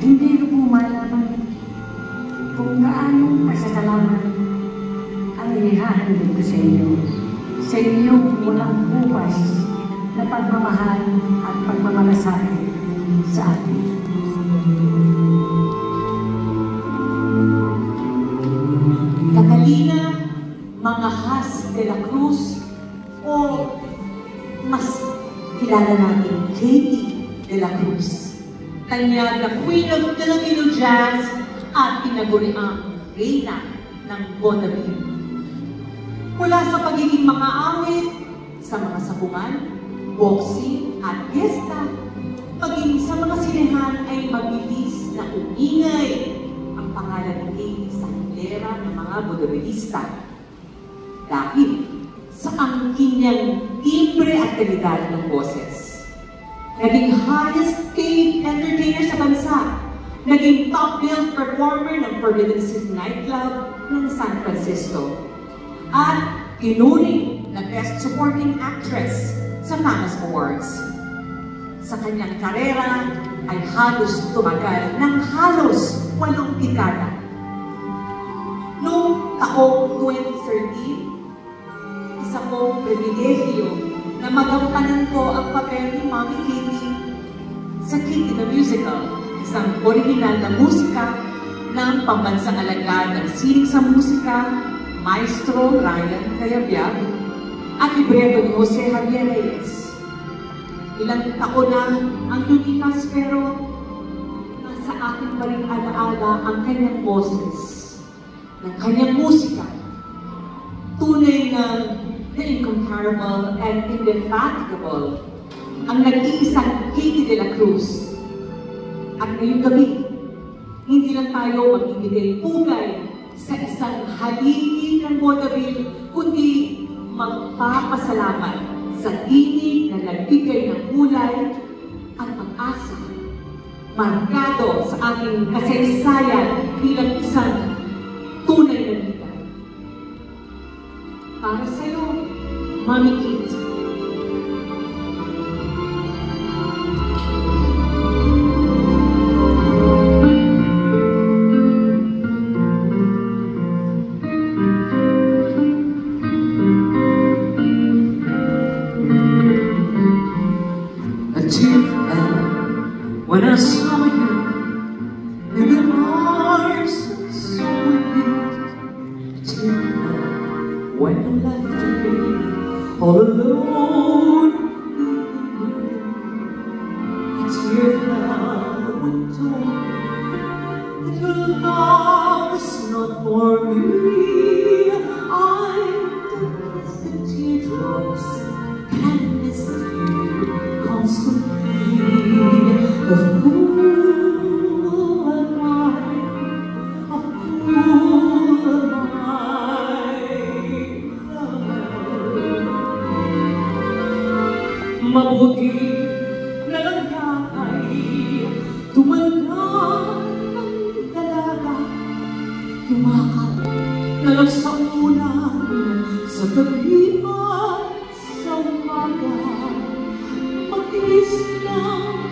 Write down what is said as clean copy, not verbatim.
Hindi ko po malaman kung gaano pasasalamat ang inihahandog ko sa inyo. Sa inyong walang bukas na pagmamahal at pagmamalasakit sa atin. Catalina Mangajas de la Cruz o mas kilala natin Katie de la Cruz. Tanyag na Queen of Filipino Jazz at tinaguriang Reyna ng Vaudeville. Mula sa pagiging mga awit, sa mga sabungan, boxing at gesta, maging sa mga sinehan ay mabilis na umingay ang pangalan ni Katie sa hilera ng mga vaudevillista. Dahil sa angkin niyang timbre at kalidad ng boses. Naging highest paid entertainer sa bansa. Naging top-billed performer ng Forbidden City nightclub ng San Francisco. At inuring na Best Supporting Actress sa Famous Awards. Sa kanyang karera ay halos tumagal ng halos 8 dekada. Noong taong 2013, isa kong pribilehiyo na magampanan ko ang papel ni Mami Katie sa Katie the Musical, isang original na musika ng pambansang alagad ng sining sa musika, Maestro Ryan Cayabyab at libreto ni Jose Javier Reyes. Ilang taon na ang lumipas pero nasa akin pa rin alaala ang kanyang boses, ng kanyang musika. Tunay na incomparable and indefatigable ang nag-iisang Katie de la Cruz. At ngayong gabi, hindi lang tayo magbibigay pugay sa isang haligi ng vaudeville, kundi magpapasalamat sa tinig na nagbigay ng kulay at pag-asa, markado sa ating kasaysayan bilang isang tunay na liga. Para sa'yo, Mami Kate. A tear fell when I saw you in the arms of someone. A tear fell when you left me all alone. A tear fell when you told me that your love was not for me. I miss the teardrops and miss you constantly. A fool am I, a fool am I. Mabuti na lang yakay, tumalhan ang dalaga, yumakap na lang sa ulan, sa gabi at sa umaga, matiis ng